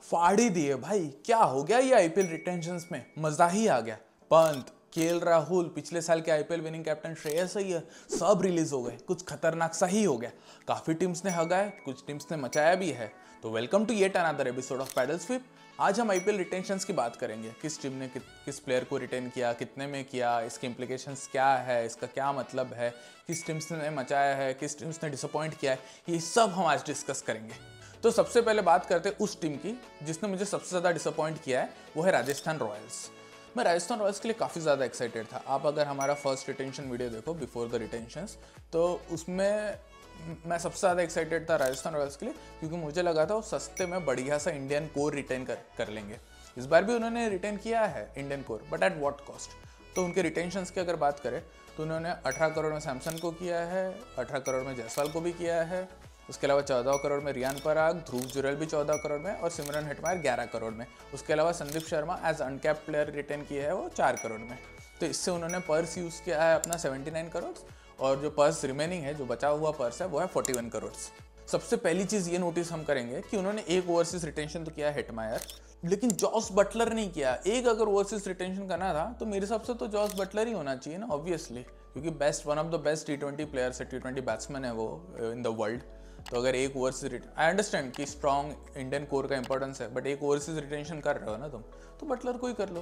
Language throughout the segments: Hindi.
फाड़ ही दिए भाई। क्या हो गया ये आईपीएल रिटेंशंस में, मजा ही आ गया। पंत, केएल राहुल, पिछले साल के IPL winning captain Shreyas Iyer सब रिलीज हो गए। कुछ खतरनाक सा ही हो गया। काफी टीम्स ने हगाए, कुछ टीम्स ने मचाया भी है। तो welcome to yet another episode of Paddle Sweep. आज हम आईपीएल रिटेंशंस की बात करेंगे। किस टीम ने किस प्लेयर को रिटेन किया, कितने में किया, इसके इंप्लीकेशंस क्या है, इसका क्या मतलब है, किस टीम्स ने मचाया है, किस टीम्स ने डिसअपॉइंट किया है, ये सब हम आज डिस्कस करेंगे। तो सबसे पहले बात करते हैं उस टीम की जिसने मुझे सबसे ज़्यादा डिसअपॉइंट किया है, वो है राजस्थान रॉयल्स। मैं राजस्थान रॉयल्स के लिए काफ़ी ज़्यादा एक्साइटेड था। आप अगर हमारा फर्स्ट रिटेंशन वीडियो देखो बिफोर द रिटेंशंस, तो उसमें मैं सबसे ज़्यादा एक्साइटेड था राजस्थान रॉयल्स के लिए, क्योंकि मुझे लगा था वो सस्ते में बढ़िया सा इंडियन कोर रिटेन कर लेंगे। इस बार भी उन्होंने रिटेन किया है Indian core, but at what cost. तो उनके रिटेंशंस की अगर बात करें तो उन्होंने 18 करोड़ में सैमसन को किया है, 18 करोड़ में जायसवाल को भी किया है, उसके अलावा 14 करोड़ में रियान पराग, ध्रुव जुरैल भी 14 करोड़ में, और सिमरन हेटमायर 11 करोड़ में। उसके अलावा Sandeep Sharma as uncapped player retain किया है वो 4 करोड़ में। तो इससे उन्होंने पर्स यूज़ किया है अपना 79 करोड़, और जो पर्स रिमेनिंग है, जो बचा हुआ पर्स है, वो है 41 करोड़। सबसे पहली चीज़ ये नोटिस हम करेंगे कि उन्होंने एक ओवरसीज रिटेंशन तो किया हेटमायर, लेकिन जॉस बटलर नहीं किया। एक अगर ओवरसीज रिटेंशन करना था तो मेरे हिसाब से तो जॉस बटलर ही होना चाहिए ना, ऑब्वियसली, क्योंकि one of the best T20 players है, T20 बैट्समैन है वो इन द वर्ल्ड। तो अगर एक ओवरसीज आई अंडरस्टैंड कि स्ट्रॉन्ग इंडियन कोर का इंपॉर्टेंस है, बट एक ओवरसीज रिटेंशन कर रहे हो ना तुम, तो बटलर को ही कर लो।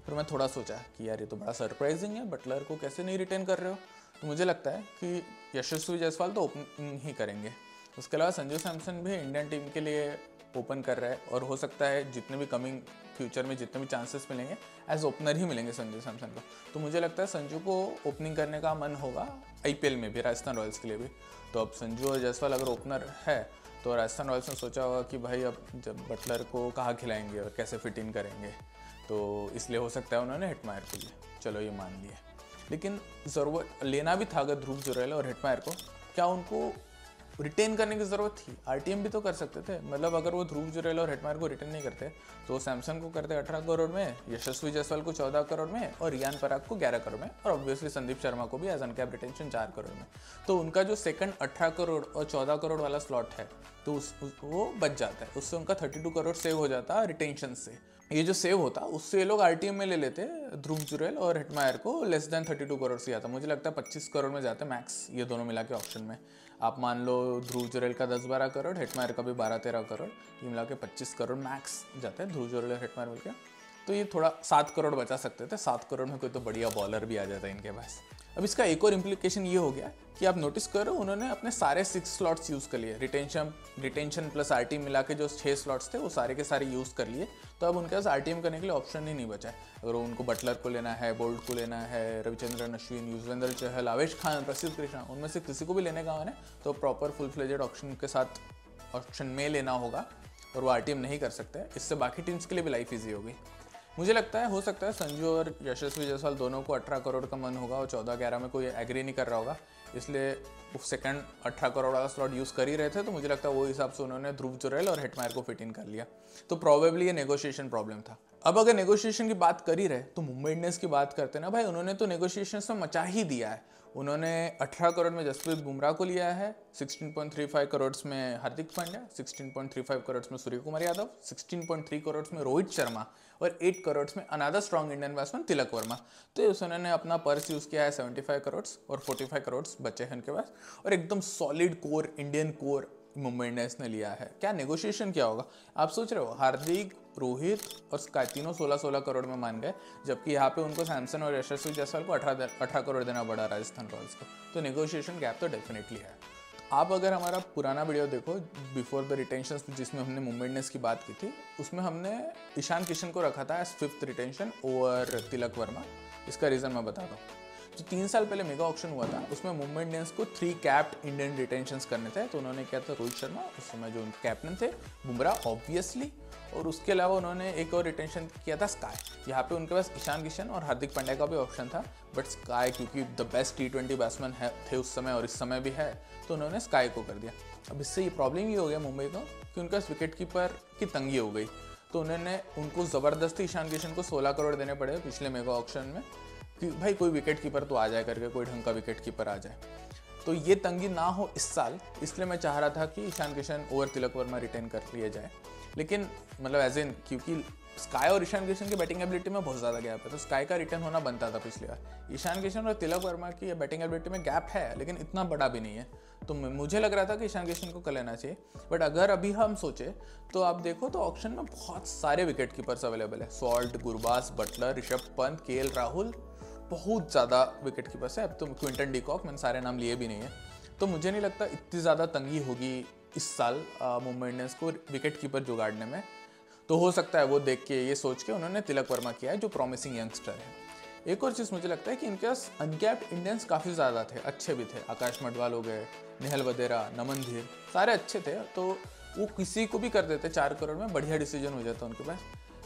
फिर मैं थोड़ा सोचा कि यार ये तो बड़ा सरप्राइजिंग है, बटलर को कैसे नहीं रिटेन कर रहे हो। तो मुझे लगता है कि यशस्वी जायसवाल तो ओपनिंग ही करेंगे। उसके अलावा संजू सैमसन भी इंडियन टीम के लिए ओपन कर रहा है, और हो सकता है जितने भी कमिंग फ्यूचर में जितने भी चांसेस मिलेंगे एज ओपनर ही मिलेंगे संजू सैमसन को। तो मुझे लगता है संजू को ओपनिंग करने का मन होगा आईपीएल में भी, राजस्थान रॉयल्स के लिए भी। तो अब संजू और जायसवाल अगर ओपनर है तो राजस्थान रॉयल्स ने सोचा होगा कि भाई अब जब बटलर को कहाँ खिलाएंगे और कैसे फिट इन करेंगे, तो इसलिए हो सकता है उन्होंने हेटमायर को लिया। चलो ये मान लिया, लेकिन ज़रूरत लेना भी था अगर ध्रुव जुरैल और हेटमायर को, क्या उनको रिटेन करने की ज़रूरत थी? आरटीएम भी तो कर सकते थे। मतलब अगर वो ध्रुव जुरैल और हेटमायर को रिटेन नहीं करते तो सैमसन को करते 18 करोड़ में, यशस्वी जायसवाल को 14 करोड़ में, और रियान पराग को 11 करोड़ में, और ऑब्वियसली संदीप शर्मा को भी एज अनकैप रिटेंशन 4 करोड़ में। तो उनका जो सेकंड 18 करोड़ और 14 करोड़ वाला स्लॉट है तो वो बच जाता है। उससे उनका 32 करोड़ सेव हो जाता है रिटेंशन से। ये जो सेव होता उससे ये लोग आरटीएम में ले लेते ध्रुव जुरैल और हेटमायर को, लेस देन 32 करोड़ से आता। मुझे लगता है 25 करोड़ में जाते मैक्स, ये दोनों मिला के ऑप्शन में। आप मान लो ध्रुव जुरैल का 10-12 करोड़, हेटमायर का भी 12-13 करोड़, ये मिला के 25 करोड़ मैक्स जाते हैं ध्रुव जुरैल और हेटमायर मिल के। तो ये थोड़ा 7 करोड़ बचा सकते थे। 7 करोड़ में कोई तो बढ़िया बॉलर भी आ जाता है इनके पास। अब इसका एक और इम्प्लीकेशन ये हो गया कि आप नोटिस करो उन्होंने अपने सारे 6 स्लॉट्स यूज़ कर लिए। रिटेंशन प्लस आरटीएम मिला के जो 6 स्लॉट्स थे वो सारे के सारे यूज़ कर लिए। तो अब उनके पास आरटीएम करने के लिए ऑप्शन ही नहीं बचा है। अगर उनको बटलर को लेना है, बोल्ट को लेना है, रविचंद्रन अश्विन, युजवेंद्र चहल, आवेश खान, प्रसिद्ध कृष्णा, उनमें से किसी को भी लेने का है तो प्रॉपर फुल फ्लेजेड ऑप्शन के साथ ऑप्शन में लेना होगा, और वो आरटीएम नहीं कर सकते। इससे बाकी टीम्स के लिए भी लाइफ ईजी होगी। मुझे लगता है हो सकता है संजू और यशस्वी जायसवाल दोनों को 18 करोड़ का मन होगा और 14-11 में कोई एग्री नहीं कर रहा होगा, इसलिए वो सेकंड 18 करोड़ वाला स्लॉट यूज़ कर ही रहे थे। तो मुझे लगता है वो हिसाब से उन्होंने ध्रुव जुरैल और हेटमायर को फिट इन कर लिया। तो प्रोबेबली ये नेगोशिएशन प्रॉब्लम था। अब अगर नेगोशिएशन की बात कर ही रहे तो मुंबई इंडियंस की बात करते हैं ना भाई, उन्होंने तो नेगोशिएशन में मचा ही दिया है। उन्होंने 18 करोड़ में जसप्रीत बुमराह को लिया है, 16.35 करोड़ में हार्दिक पांड्या, 16.35 करोड़ में सूर्य कुमार यादव, 16.3 करोड़ में रोहित शर्मा, और 8 करोड़ में another strong Indian batsman Tilak Varma. तो उन्होंने अपना पर्स यूज़ किया है 75 करोड़, और 45 करोड़ बचे हैं उनके पास, और एकदम solid core, Indian core Mumbai Indians ने लिया है। क्या नेगोशिएशन क्या होगा आप सोच रहे हो? हार्दिक, रोहित और स्काई तीनों 16-16 करोड़ में मान गए, जबकि यहाँ पे उनको सैमसन और यशस्वी जायसवाल को 18 करोड़ देना पड़ा राजस्थान रॉयल्स को। तो नेगोशिएशन गैप तो डेफिनेटली है। आप अगर हमारा पुराना वीडियो देखो बिफोर द रिटेंशंस, जिसमें हमने मुंबई इंडियंस की बात की थी, उसमें हमने ईशान किशन को रखा था as 5th retention over Tilak Varma. इसका रीज़न मैं बता दूँ। जो 3 साल पहले मेगा ऑक्शन हुआ था उसमें मुंबई इंडियंस को 3 कैप्ड इंडियन रिटेंशंस करने थे। तो उन्होंने किया था रोहित शर्मा, उस समय जो उनके कैप्टन थे, बुमराह ऑब्वियसली, और उसके अलावा उन्होंने एक और रिटेंशन किया था स्काई। यहाँ पे उनके पास ईशान किशन और हार्दिक पांड्या का भी ऑप्शन था, बट स्काई क्योंकि द बेस्ट T20 बैट्समैन थे उस समय और इस समय भी है, तो उन्होंने स्काई को कर दिया। अब इससे ये प्रॉब्लम ये हो गया मुंबई को कि उनके पास विकेट कीपर की तंगी हो गई। तो उन्होंने उनको ज़बरदस्ती ईशान किशन को 16 करोड़ देने पड़े पिछले मेगा ऑक्शन में कि भाई कोई विकेट कीपर तो आ जाए करके, कोई ढंग का विकेट कीपर आ जाए। तो ये तंगी ना हो इस साल, इसलिए मैं चाह रहा था कि ईशान किशन ओवर तिलक वर्मा रिटेन कर लिया जाए। लेकिन मतलब एज इन, क्योंकि स्काई और ईशान किशन की बैटिंग एबिलिटी में बहुत ज़्यादा गैप है, तो स्काई का रिटर्न होना बनता था पिछले बार। ईशान किशन और तिलक वर्मा की बैटिंग एबिलिटी में गैप है, लेकिन इतना बड़ा भी नहीं है। तो मुझे लग रहा था कि ईशान किशन को कर लेना चाहिए, बट अगर अभी हम सोचे तो आप देखो तो ऑक्शन में बहुत सारे विकेट कीपर्स अवेलेबल है। Salt, Gurbaz, Buttler, Rishabh Pant, KL Rahul, बहुत ज़्यादा विकेट कीपर्स है। अब तो क्विंटन डिकॉक, मैंने सारे नाम लिए भी नहीं है। तो मुझे नहीं लगता इतनी ज़्यादा तंगी होगी इस साल मुंबई इंडियंस को विकेट कीपर जुगाड़ने में। तो हो सकता है वो देख के, ये सोच के उन्होंने तिलक वर्मा किया है, जो प्रॉमिसिंग यंगस्टर है। एक और चीज़ मुझे लगता है कि इनके पास अनकैप्ड इंडियंस काफ़ी ज़्यादा थे, अच्छे भी थे। आकाश मडवाल हो गए, नेहल वधेरा, नमन धीर, सारे अच्छे थे। तो वो किसी को भी कर देते 4 करोड़ में, बढ़िया डिसीजन हो जाता उनके पास।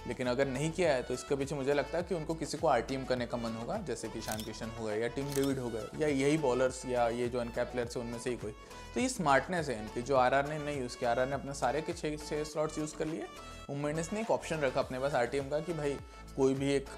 लेकिन अगर नहीं किया है तो इसके पीछे मुझे लगता है कि उनको किसी को आरटीएम करने का मन होगा, जैसे कि ईशान किशन हो गए या टिम डेविड हो गए, या यही बॉलर्स या ये जो अनकैप्ड प्लेयर्स है उनमें से ही कोई। तो ये स्मार्टनेस है इनकी, जो आरआर ने नहीं यूज़ किया। आरआर ने अपने सारे के 6 स्लॉट्स यूज़ कर लिए। मुंबई इंडियंस ने एक ऑप्शन रखा अपने पास आरटीएम का कि भाई कोई भी एक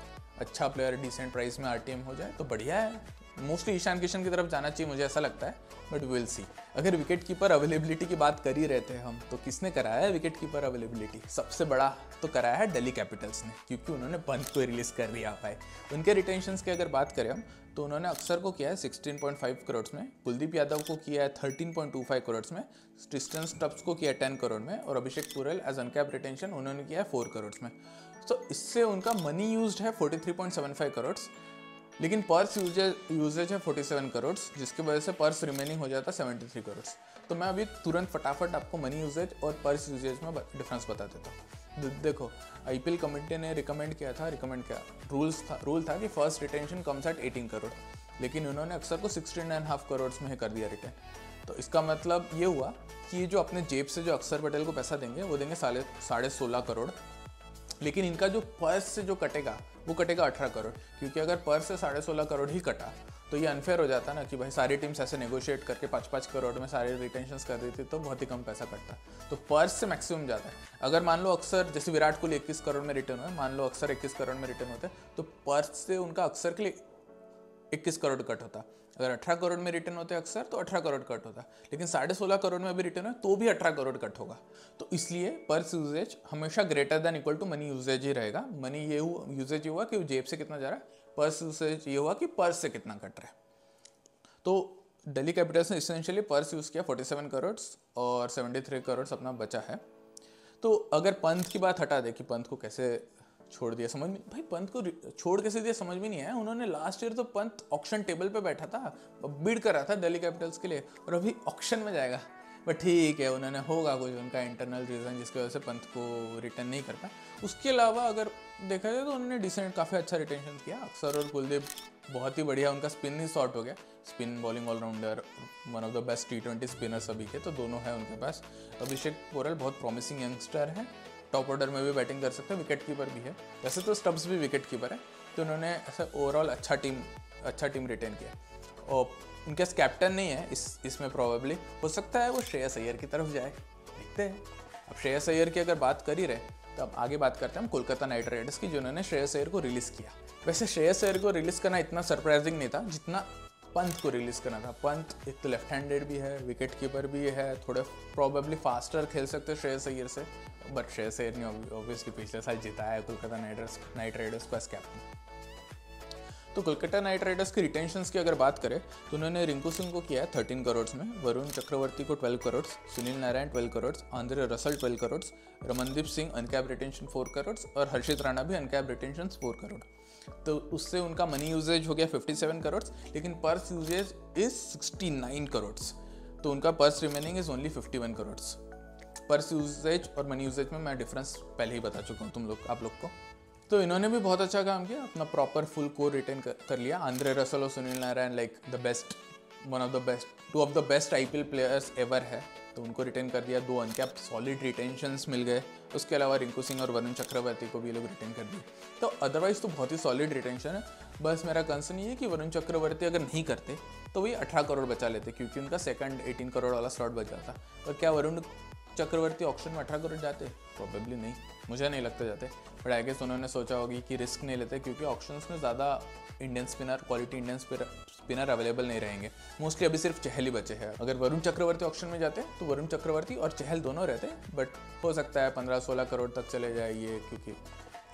अच्छा प्लेयर डिसेंट प्राइस में आरटीएम हो जाए तो बढ़िया है। मोस्टली ईशान किशन की तरफ जाना चाहिए, मुझे ऐसा लगता है, बट विल सी। अगर विकेट कीपर अवेलेबिलिटी की बात कर ही रहते हैं हम, तो किसने कराया है विकेट कीपर अवेलेबिलिटी? सबसे बड़ा तो कराया है दिल्ली कैपिटल्स ने, क्योंकि उन्होंने पंत को रिलीज कर दिया भाई। उनके रिटेंशंस की अगर बात करें हम, तो उन्होंने अक्सर को किया है 16.5 करोड़ में, कुलदीप यादव को किया है 13.25 करोड़ में, ट्रिस्टन स्टब्स को किया है 10 करोड़ में, और अभिषेक पुरेल एज अनकैप रिटेंशन उन्होंने किया है 4 करोड़ में। तो इससे उनका मनी यूज्ड है 43.75 करोड़, लेकिन पर्स यूजेज है 47 करोड़, जिसकी वजह से पर्स रिमेनिंग हो जाता है 73 करोड़। तो मैं अभी तुरंत फटाफट आपको मनी यूजेज और पर्स यूजेज में डिफरेंस बता देता हूँ। देखो, आईपीएल कमेटी ने रिकमेंड किया, रूल था कि first retention comes at 18 crore, लेकिन उन्होंने अक्सर को 16.5 करोड़ में ही कर दिया रिटर्न। तो इसका मतलब ये हुआ कि जो अपने जेब से जो अक्षर पटेल को पैसा देंगे वो देंगे 16.5 करोड़, लेकिन इनका जो पर्स से जो कटेगा वो कटेगा 18 करोड़, क्योंकि अगर पर्स से 16.5 करोड़ ही कटा तो ये अनफेयर हो जाता ना कि भाई सारी टीम्स ऐसे नेगोशिएट करके 5-5 करोड़ में सारे रिटेंशंस कर देती तो बहुत ही कम पैसा कटता। तो पर्स से मैक्सिमम जाता है। अगर मान लो अक्सर, जैसे विराट कोहली 21 करोड़ में रिटर्न हुआ, मान लो अक्सर 21 करोड़ में रिटर्न होते तो पर्स से उनका अक्सर के लिए 21 करोड़ कट होता। अगर 18 करोड़ में रिटर्न होते अक्सर तो 18 करोड़ कट होता, लेकिन 16.5 करोड़ में भी रिटर्न है तो भी 18 करोड़ कट होगा। तो इसलिए पर्स यूजेज हमेशा greater than equal to money uses ही रहेगा। मनी ये यूजेज ये हुआ कि जेब से कितना जा रहा है, पर्स यूजेज ये हुआ कि पर्स से कितना कट रहा है। तो दिल्ली कैपिटल्स ने इसेंशियली पर्स यूज़ किया 47 करोड़ और 73 करोड़ अपना बचा है। तो अगर पंत की बात हटा दे कि पंत को कैसे छोड़ दिया, समझ में भाई पंत को छोड़ कैसे दिया समझ में नहीं आया। उन्होंने लास्ट ईयर तो पंत ऑक्शन टेबल पे बैठा था, बिड कर रहा था दिल्ली कैपिटल्स के लिए, और अभी ऑक्शन में जाएगा। बट ठीक है, उन्होंने होगा कुछ उनका इंटरनल रीज़न जिसकी वजह से पंत को रिटर्न नहीं कर पाए। उसके अलावा अगर देखा जाए तो उन्होंने डिसेंट काफ़ी अच्छा रिटेंशन किया। अक्षर और कुलदीप बहुत ही बढ़िया, उनका स्पिन ही शॉर्ट हो गया। Spin bowling allrounder, one of the best T20 spinner सभी के, तो दोनों है उनके पास। अभिषेक पुरेल बहुत प्रॉमिसिंग यंगस्टर है, टॉप ऑर्डर में भी बैटिंग कर सकते हैं, विकेट कीपर भी है। वैसे तो स्टब्स भी विकेट कीपर है, तो उन्होंने ऐसा ओवरऑल अच्छा टीम रिटेन किया। और उनके पास कैप्टन नहीं है इसमें, प्रॉबेबली हो सकता है वो श्रेयस अय्यर की तरफ जाए, देखते हैं। अब श्रेयस अय्यर की अगर बात कर ही रहे तो अब आगे बात करते हैं हम कोलकाता नाइट राइडर्स की, जिन्होंने श्रेयस अय्यर को रिलीज़ किया। वैसे श्रेयस अय्यर को रिलीज़ करना इतना सरप्राइजिंग नहीं था जितना पंत को रिलीज़ करना था। पंत एक तो लेफ्ट हैंडेड भी है, विकेट कीपर भी है, थोड़े प्रॉबेबली फास्टर खेल सकते हैं श्रेयस अय्यर से, बट श्रेयस अय्यर ने ऑब्वियसली पिछले साल जिताया है कोलकाता नाइट राइडर्स को एज कैप्टन। तो कोलकाता नाइट राइडर्स की रिटेंशंस की अगर बात करें तो उन्होंने रिंकू सिंह को किया है 13 करोड़ में, वरुण चक्रवर्ती को 12 crore, Sunil Narayan 12 crore, Andre Russell 12 crore, Ramandeep Singh uncap retention 4 crore और हर्षित राणा भी अनकैप रिटेंशन 4 करोड़। तो उससे उनका मनी यूजेज हो गया 57 करोड़, लेकिन पर्स यूजेज इज 69 करोड़। तो उनका purse remaining is only 51 crore. Purse uses और मनी यूजेज में मैं डिफरेंस पहले ही बता चुका हूँ आप लोग को। तो इन्होंने भी बहुत अच्छा काम किया, अपना प्रॉपर फुल कोर रिटेन कर लिया। आंद्रे रसल और Sunil Narayan like the best, one of the best, two of the best IPL players ever है, तो उनको रिटेन कर दिया। 2 अनकैप्ड सॉलिड रिटेंशंस मिल गए। उसके अलावा रिंकू सिंह और वरुण चक्रवर्ती को भी लोग रिटेन कर दिए। तो अदरवाइज तो बहुत ही सॉलिड रिटेंशन है। बस मेरा कंसर्न ये है कि वरुण चक्रवर्ती अगर नहीं करते तो वही 18 करोड़ बचा लेते, क्योंकि उनका सेकंड 18 करोड़ वाला स्लॉट बच जाता। और क्या वरुण चक्रवर्ती ऑक्शन में 18 करोड़ जाते? प्रोबेबली नहीं, मुझे नहीं लगता जाते। बट आई गेस उन्होंने सोचा होगी कि रिस्क नहीं लेते, क्योंकि ऑक्शंस में ज़्यादा Indian spinner, quality Indian spinner available नहीं रहेंगे। मोस्टली अभी सिर्फ चहल ही बचे हैं। अगर वरुण चक्रवर्ती ऑक्शन में जाते तो वरुण चक्रवर्ती और चहल दोनों रहते, बट हो सकता है 15-16 करोड़ तक चले जाए ये, क्योंकि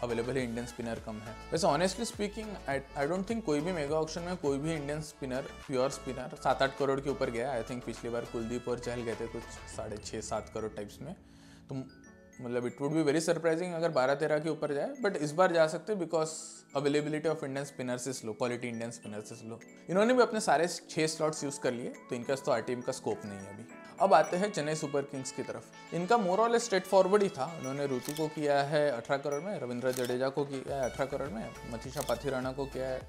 अवेलेबल इंडियन स्पिनर कम है। वैसे honestly speaking I don't think कोई भी मेगा ऑक्शन में कोई भी Indian spinner, pure spinner 7-8 crore के ऊपर गया। आई थिंक पिछली बार कुलदीप और चहल गए थे कुछ 6.5-7 करोड़ टाइप्स में। तो मतलब it would be very surprising अगर 12-13 के ऊपर जाए, बट इस बार जा सकते because availability of Indian spinners is low, quality Indian spinners is low. इन्होंने भी अपने सारे 6 स्लॉट्स यूज़ कर लिए, तो इनका तो आरटीएम का स्कोप नहीं है अभी। अब आते हैं चेन्नई सुपर किंग्स की तरफ। इनका मोर ऑल स्ट्रेट फॉरवर्ड ही था। उन्होंने ऋतु को किया है 18 करोड़ में, रविंद्र जडेजा को किया है 18 करोड़ में, मनीषा पाथिराना को किया है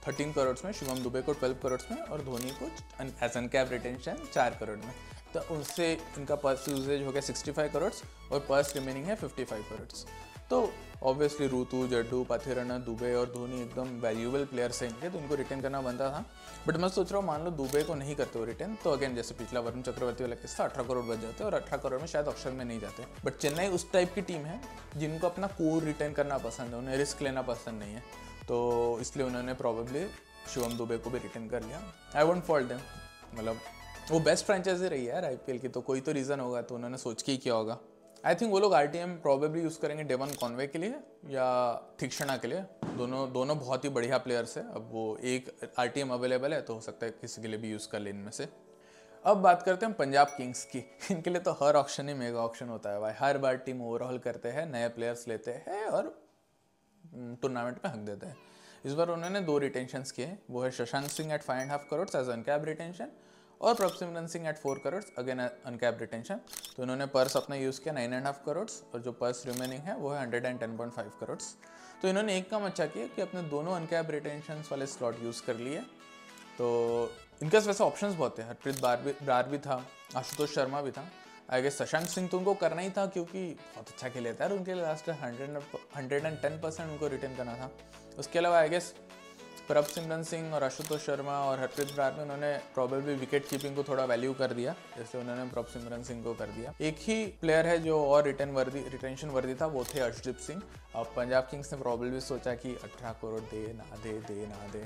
13 करोड़ में, शिवम दुबे को 12 करोड़ में, और धोनी को एज अनकैप रिटेंशन 4 करोड़ में। तो उससे इनका पर्स यूजेज हो गया 65 करोड़ और पर्स रिमेनिंग है 55 करोड़। तो ऑब्वियसली ऋतु, जड्डू, पाथिराना, दुबे और धोनी एकदम वैल्यूएबल प्लेयर्स हैं इनके, तो इनको रिटर्न करना बनता था। बट मैं सोच रहा हूँ मान लो दुबे को नहीं करते हो रिटर्न, तो अगेन जैसे पिछला वरुण चक्रवर्ती वाला केस था, 18 करोड़ बच जाते और 18 करोड़ में शायद ऑक्शन में नहीं जाते। बट चेन्नई उस टाइप की टीम है जिनको अपना कोर रिटर्न करना पसंद है, उन्हें रिस्क लेना पसंद नहीं है, तो इसलिए उन्होंने प्रॉबेबली शिवम दुबे को भी रिटर्न कर लिया। आई वोंट फॉल्ट देम, मतलब वो बेस्ट फ्रेंचाइजी रही है यार आईपीएल की, तो कोई तो रीज़न होगा, तो उन्होंने सोच के ही किया होगा। आई थिंक वो लोग आरटीएम प्रॉबेबली यूज़ करेंगे डेवन कॉनवे के लिए या थिक्षणा के लिए। दोनों बहुत ही बढ़िया प्लेयर्स है। अब वो एक आरटीएम अवेलेबल है, तो हो सकता है किसी के लिए भी यूज़ कर ले इनमें से। अब बात करते हैं पंजाब किंग्स की। इनके लिए तो हर ऑक्शन ही मेगा ऑक्शन होता है भाई। हर बार टीम ओवरऑल करते हैं, नए प्लेयर्स लेते हैं और टूर्नामेंट में हक देते हैं। इस बार उन्होंने 2 रिटेंशंस किए, वो है Shashank Singh at 5.5 crore as uncapped retention और Prabhsimran Singh at 4 crore again uncapped retention. तो इन्होंने पर्स अपना यूज़ किया 9.5 करोड़ और जो पर्स रिमेनिंग है वो है 110.5 करोड़। तो इन्होंने एक काम अच्छा किया कि अपने दोनों अनकैप रिटेंशन वाले स्लॉट यूज़ कर लिए। तो इनके वैसे ऑप्शंस बहुत थे, हरप्रीत ब्रार भी था, आशुतोष शर्मा भी था। आई गेस शशांक सिंह तो उनको करना ही था क्योंकि बहुत अच्छा खेले थे और उनके लास्ट 110% उनको रिटर्न करना था। उसके अलावा आई गेस प्रभसिमरन सिंह और आशुतोष शर्मा और हरप्रीत ब्रार में उन्होंने प्रॉबेबली विकेट कीपिंग को थोड़ा वैल्यू कर दिया, जैसे उन्होंने प्रभसिमरन सिंह को कर दिया। एक ही प्लेयर है जो और रिटेंशन वर्दी था, वो थे अर्शदीप सिंह। अब पंजाब किंग्स ने प्रॉबेबली सोचा कि 18 करोड़ दे ना दे,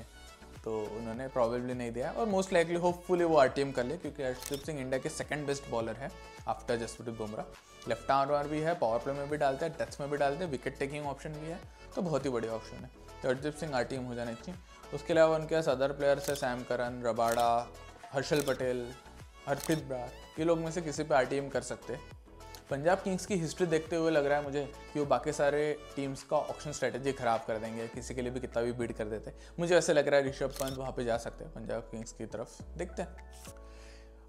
तो उन्होंने प्रॉबेबली नहीं दिया और मोस्ट लाइकली होपफुली वो आरटीएम कर ले, क्योंकि अर्शदीप सिंह इंडिया के सेकंड बेस्ट बॉलर है after Jasprit Bumrah. Left armer भी है, पावर प्ले में भी डालते हैं, डेथ में भी डालते हैं, विकेट टेकिंग ऑप्शन भी है, तो बहुत ही बढ़िया ऑप्शन है। तो अर्शदीप सिंह आरटीएम हो जाने चाहिए। उसके अलावा उनके पास अदर प्लेयर्स है, Sam Curran, Rabada, Harshal Patel, Harpreet Brar, ये लोग में से किसी पे आरटीएम कर सकते हैं। पंजाब किंग्स की हिस्ट्री देखते हुए लग रहा है मुझे कि वो बाकी सारे टीम्स का ऑप्शन स्ट्रेटेजी खराब कर देंगे, किसी के लिए भी कितना भी बीड कर देते। मुझे ऐसे लग रहा है ऋषभ पंत वहाँ पे जा सकते हैं पंजाब किंग्स की तरफ, देखते हैं।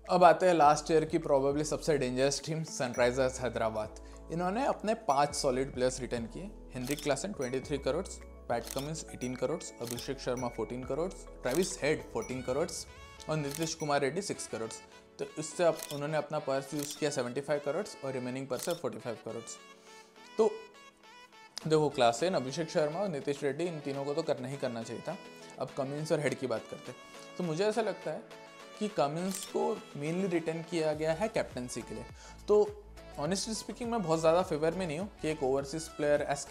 अब आते हैं लास्ट ईयर की प्रॉबेबली सबसे डेंजरस टीम सनराइजर्स हैदराबाद। इन्होंने अपने 5 सॉलिड प्लेयर्स रिटर्न किए। Heinrich Klaasen 23 crore, Pat Cummins 18 crore, Abhishek Sharma 14 crore, Travis Head 14 crore और नीतीश कुमार रेड्डी 6 करोड़। तो इससे अब उन्होंने अपना पर्स यूज़ किया 75 करोड़ और रिमेनिंग पर्स है 45 करोड़। तो देखो क्लासन, अभिषेक शर्मा और नीतीश रेड्डी, इन तीनों को तो करना ही करना चाहिए था। अब कमिंस और हेड की बात करते हैं, तो मुझे ऐसा लगता है कि कमिंस को मेनली रिटर्न किया गया है कैप्टनसी के लिए। तो ऑनेस्टली स्पीकिंग मैं बहुत ज़्यादा फेवर में नहीं हूँ कि एक overseas player as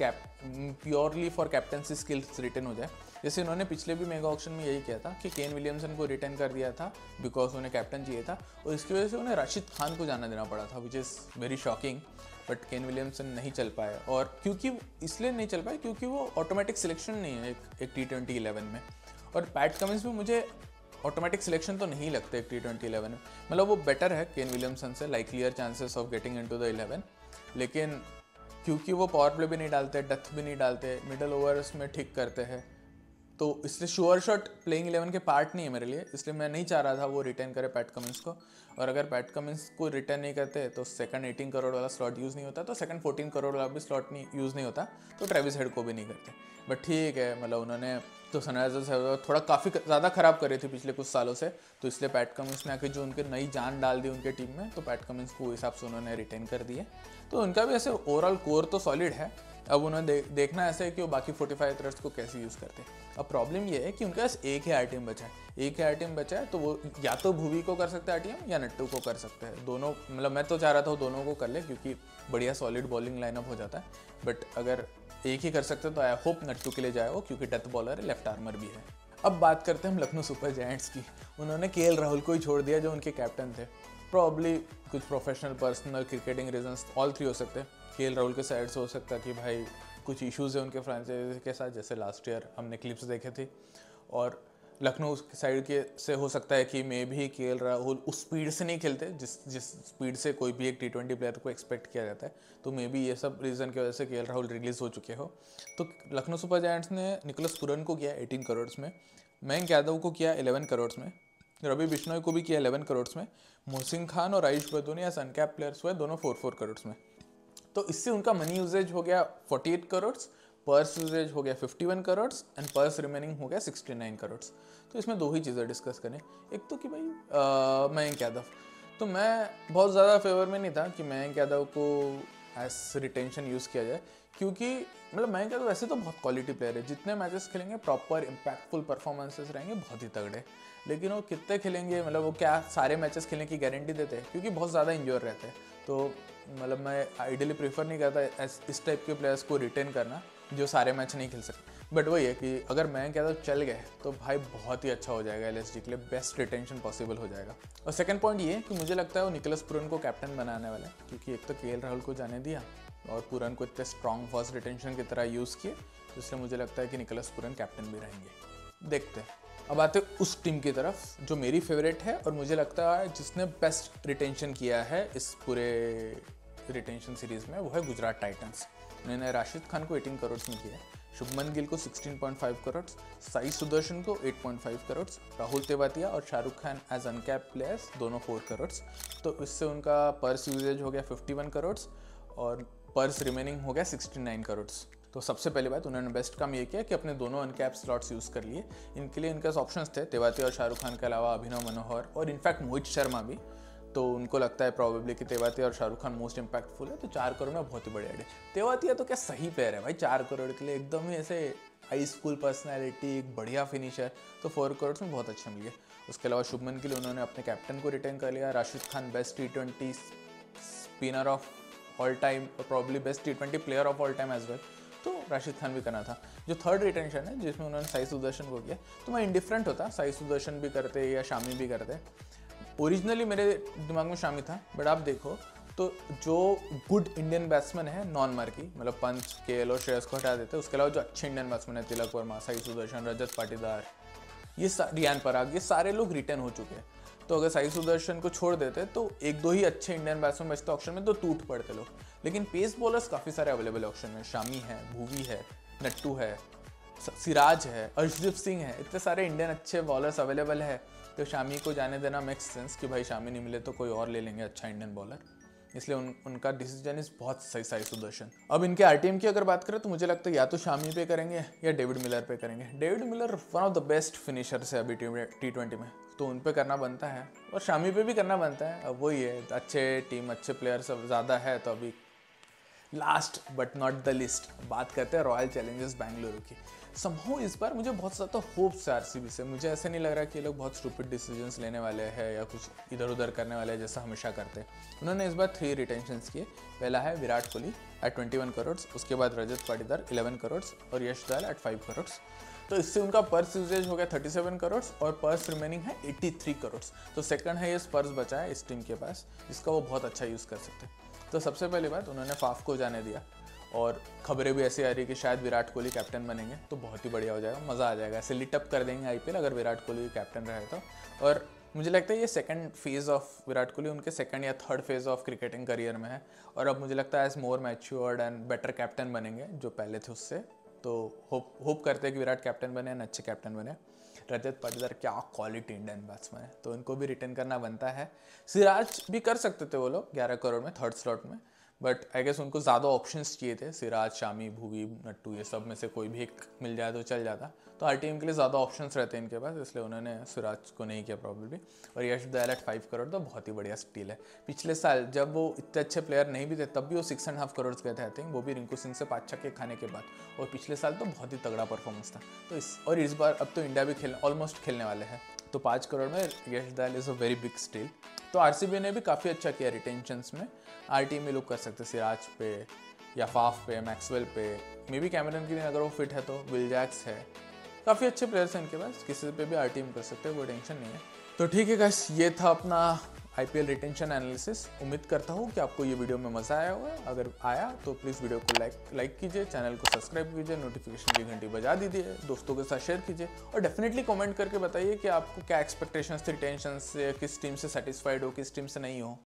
purely for captaincy skills return हो जाए। जैसे इन्होंने पिछले भी मेगा ऑक्शन में यही किया था कि केन विलियमसन को रिटर्न कर दिया था बिकॉज उन्हें कैप्टन चाहिए था और इसकी वजह से उन्हें राशिद खान को जाना देना पड़ा था, which is very shocking. But Kane Williamson नहीं चल पाए, और क्योंकि इसलिए नहीं चल पाए क्योंकि वो ऑटोमेटिक सिलेक्शन नहीं है एक T20-11 में। और पैट कमिंस भी मुझे ऑटोमेटिक सिलेक्शन तो नहीं लगते एक T20-11 में, मतलब वो बेटर है केन विलियमसन से, like clear chances of getting into the 11। लेकिन क्योंकि वो पावर प्ले भी नहीं डालते, डेथ भी नहीं डालते, मिडल ओवर्स में ठीक करते हैं, तो इसलिए श्योर शॉट प्लेइंग 11 के पार्ट नहीं है मेरे लिए, इसलिए मैं नहीं चाह रहा था वो रिटर्न करे पैट कमिंस को। और अगर पैट कमिंस को रिटर्न नहीं करते तो सेकंड 18 करोड़ वाला स्लॉट यूज़ नहीं होता, तो सेकंड 14 करोड़ वाला भी स्लॉट नहीं यूज़ नहीं होता, तो ट्रेविस हेड को भी नहीं करते। बट ठीक है, मतलब उन्होंने तो सनराइजर्स थोड़ा काफ़ी ज़्यादा ख़राब करे थे पिछले कुछ सालों से, तो इसलिए पैट कमिंस ने आके जो उनके नई जान डाल दी उनके टीम में, तो पैट कमिंस को हिसाब से उन्होंने रिटेन कर दिए। तो उनका भी ऐसे ओवरऑल कोर तो सॉलिड है, अब उन्हें देखना ऐसा है कि वो बाकी 45 थ्रेड्स को कैसे यूज़ करते हैं। अब प्रॉब्लम ये है कि उनके पास एक ही आरटीएम बचा है, एक ही आरटीएम बचा है, तो वो या तो भूवी को कर सकते हैं आरटीएम या नट्टू को कर सकते हैं। दोनों मतलब मैं तो चाह रहा था वो दोनों को कर ले क्योंकि बढ़िया सॉलिड बॉलिंग लाइनअप हो जाता है, बट अगर एक ही कर सकते तो आई होप नट्टू के लिए जाए वो, क्योंकि डेथ बॉलर है, लेफ्ट आर्मर भी है। अब बात करते हैं हम लखनऊ सुपर जायंट्स की। उन्होंने केएल राहुल को ही छोड़ दिया जो उनके कैप्टन थे। प्रॉब्ली कुछ professional, personal, cricketing reasons, all three हो सकते हैं। केएल राहुल के साइड से हो सकता है कि भाई कुछ इश्यूज़ है उनके फ्रेंचाइजी के साथ, जैसे लास्ट ईयर हमने क्लिप्स देखे थे, और लखनऊ साइड के से हो सकता है कि मे भी केएल राहुल उस स्पीड से नहीं खेलते जिस स्पीड से कोई भी एक T20 प्लेयर को एक्सपेक्ट किया जाता है। तो मे भी ये सब रीज़न की वजह से केएल राहुल रिलीज़ हो चुके हो। तो लखनऊ सुपर जायंट्स ने निकोलस पुरन को किया 18 करोड़ में, मयंक यादव को किया 11 करोड़ में, रवि बिश्नोई को भी किया 11 करोड़ में, मोहसिन खान और आयुष बदूनी सनकैप प्लेयर्स हुए दोनों 4-4 करोड़ में। तो इससे उनका मनी यूजेज हो गया 48 करोड़, पर्स यूजेज हो गया 51 करोड़ एंड पर्स रिमेनिंग हो गया 69 करोड़। तो इसमें दो ही चीज़ें डिस्कस करें। एक तो कि भाई मयंक यादव, तो मैं बहुत ज़्यादा फेवर में नहीं था कि मयंक यादव को एज रिटेंशन यूज़ किया जाए, क्योंकि मतलब मयंक यादव वैसे तो बहुत क्वालिटी प्लेयर है, जितने मैचेस खेलेंगे प्रॉपर इम्पैक्टफुल परफॉर्मेंसेस रहेंगे, बहुत ही तगड़े। लेकिन वो कितने खेलेंगे, मतलब वो क्या सारे मैचेस खेलने की गारंटी देते हैं, क्योंकि बहुत ज़्यादा इंजोर रहते हैं। तो मतलब मैं आइडियली प्रीफर नहीं करता इस टाइप के प्लेयर्स को रिटेन करना जो सारे मैच नहीं खेल सकते। बट वही है कि अगर मयंक यादव चल गए तो भाई बहुत ही अच्छा हो जाएगा एलएसजी के लिए, बेस्ट रिटेंशन पॉसिबल हो जाएगा। और सेकंड पॉइंट ये है कि मुझे लगता है वो निकोलस पुरन को कैप्टन बनाने वाला है, क्योंकि एक तो केएल राहुल को जाने दिया और पुरन को इतने स्ट्रॉन्ग फर्स्ट रिटेंशन की तरह यूज़ किए, इसलिए मुझे लगता है कि निकोलस पुरन कैप्टन भी रहेंगे। देखते हैं। अब आते उस टीम की तरफ जो मेरी फेवरेट है और मुझे लगता है जिसने बेस्ट रिटेंशन किया है इस पूरे रिटेंशन सीरीज में, वो है गुजरात टाइटंस। उन्होंने राशिद खान को 18 करोड़ में किया, शुभमन गिल को 16.5 करोड़, साई सुदर्शन को 8.5 करोड़, राहुल तेवातिया और Shahrukh Khan as uncap players दोनों 4 करोड़। तो इससे उनका पर्स यूजेज हो गया 51 करोड़ और पर्स रिमेनिंग हो गया 69 करोड़। तो सबसे पहली बात उन्होंने बेस्ट काम ये किया कि अपने दोनों अनकैप स्लॉट्स यूज़ कर लिए। इनके लिए इनके ऑप्शंस थे तेवातिया और शाहरुख खान के अलावा अभिनव मनोहर और इनफैक्ट मोहित शर्मा भी। तो उनको लगता है प्रॉबेबली कि तेवातिया और शाहरुख खान मोस्ट इंपैक्टफुल है, तो 4 करोड़ में बहुत ही बढ़िया है। तेवातिया तो क्या सही प्लेयर है भाई, 4 करोड़ के लिए एकदम ही ऐसे हाई स्कूल पर्सनैलिटी, एक बढ़िया फिनिशर, तो 4 करोड़ में बहुत अच्छे मिल गए। उसके अलावा शुभमन के लिए उन्होंने अपने कैप्टन को रिटेन कर लिया, Rashid Khan best T20 spinner of all time, probably best T20 player of all time as well, तो राशिद खान भी करना था। जो थर्ड रिटेंशन है जिसमें उन्होंने साई सुदर्शन को किया, तो मैं इंडिफरेंट होता, साई सुदर्शन भी करते या शामी भी करते। ओरिजिनली मेरे दिमाग में शामी था, बट आप देखो तो जो गुड इंडियन बैट्समैन है नॉन मार्की, मतलब पंच, केएल और श्रेयस को हटा देते, उसके अलावा जो अच्छे इंडियन बैट्समैन है तिलक वर्मा, साई सुदर्शन, रजत पाटीदार, ये रियान पराग, ये सारे लोग रिटेन हो चुके हैं। तो अगर साई सुदर्शन को छोड़ देते तो एक दो ही अच्छे इंडियन बैट्समैन बचते ऑप्शन में, तो टूट पड़ते लोग। लेकिन पेस बॉलर्स काफ़ी सारे अवेलेबल है ऑप्शन में, शामी है, भूवी है, नट्टू है, सिराज है, अर्शदीप सिंह है, इतने सारे इंडियन अच्छे बॉलर्स अवेलेबल है। तो शामी को जाने देना मेक्स सेंस कि भाई शामी नहीं मिले तो कोई और ले लेंगे अच्छा इंडियन बॉलर, इसलिए उनका डिसीजन इज बहुत सही साई सुदर्शन। अब इनके आरटीएम की अगर बात करें तो मुझे लगता है या तो शामी पे करेंगे या डेविड मिलर पे करेंगे। David Miller one of the best finishers है अभी T20 में, तो उन पे करना बनता है और शामी पे भी करना बनता है। अब वही है, अच्छे टीम, अच्छे प्लेयर्स अब ज़्यादा है। तो अभी last but not the list बात करते हैं रॉयल चैलेंजर्स बेंगलुरु की। समहाउ इस बार मुझे बहुत ज़्यादा होप्स है आरसीबी से। मुझे ऐसे नहीं लग रहा कि ये लोग बहुत स्टूपिड डिसीजंस लेने वाले हैं या कुछ इधर उधर करने वाले हैं जैसा हमेशा करते हैं। उन्होंने इस बार 3 रिटेंशंस किए। पहला है विराट कोहली एट 21 करोड़, उसके बाद रजत पाटीदार 11 करोड़ और यश दयाल एट 5 करोड़। तो इससे उनका पर्स यूजेज हो गया 37 करोड़ और पर्स रिमेनिंग है 83 करोड़। तो सेकंड है ये पर्स बचा है इस टीम के पास, जिसका वो बहुत अच्छा यूज़ कर सकते हैं। तो सबसे पहली बात उन्होंने फाफ को जाने दिया और खबरें भी ऐसी आ रही है कि शायद विराट कोहली कैप्टन बनेंगे, तो बहुत ही बढ़िया हो जाएगा, मज़ा आ जाएगा। ऐसे लिटअप कर देंगे आईपीएल अगर विराट कोहली कैप्टन रहे तो। और मुझे लगता है ये second phase of Virat Kohli उनके सेकंड या third phase of cricketing career में है, और अब मुझे लगता है as more matured and better captain बनेंगे जो पहले थे उससे। तो होप करते हैं कि विराट कैप्टन बने एंड अच्छे कैप्टन बने। रजत पाटीदार क्या क्वालिटी इंडियन बैट्समैन है, तो इनको भी रिटेन करना बनता है। सिराज भी कर सकते थे वो लोग 11 करोड़ में थर्ड स्लॉट में, बट आई गेस उनको ज़्यादा ऑप्शंस चाहिए थे, सिराज, शामी, भुवी, नट्टू, ये सब में से कोई भी एक मिल जाए तो चल जाता। तो हर टीम के लिए ज़्यादा ऑप्शंस रहते हैं इनके पास, इसलिए उन्होंने सिराज को नहीं किया प्रॉब्लली। और यश दयाल एट 5 करोड़ तो बहुत ही बढ़िया स्टील है। पिछले साल जब वो इतने अच्छे प्लेयर नहीं भी थे तब भी वो 6.5 करोड़ गए थे आई थिंक, वो भी रिंकू सिंह से 5 छक्के खाने के बाद। और पिछले साल तो बहुत ही तगड़ा परफॉर्मेंस था। तो इस बार अब तो इंडिया भी ऑलमोस्ट खेलने वाले हैं, तो 5 करोड़ में Yash Dayal is a very big steal. तो आरसीबी ने भी काफ़ी अच्छा किया रिटेंशंस में। आरटी में लोग कर सकते सिराज पे या फाफ पे, मैक्सवेल पे, मे बी कैमरन ग्रीन अगर वो फिट है तो, विल जैक्स है, काफ़ी अच्छे प्लेयर्स हैं इनके पास, किसी पे भी आर टीम कर सकते हैं, कोई टेंशन नहीं है। तो ठीक है गाइस, ये था अपना आईपीएल रिटेंशन एनालिसिस। उम्मीद करता हूँ कि आपको ये वीडियो में मज़ा आया होगा। अगर आया तो प्लीज़ वीडियो को लाइक कीजिए, चैनल को सब्सक्राइब कीजिए, नोटिफिकेशन की घंटी बजा दीजिए, दोस्तों के साथ शेयर कीजिए और डेफिनेटली कमेंट करके बताइए कि आपको क्या एक्सपेक्टेशंस थे रिटेंशन से, किस टीम से सेटिस्फाइड हो, किस टीम से नहीं हो।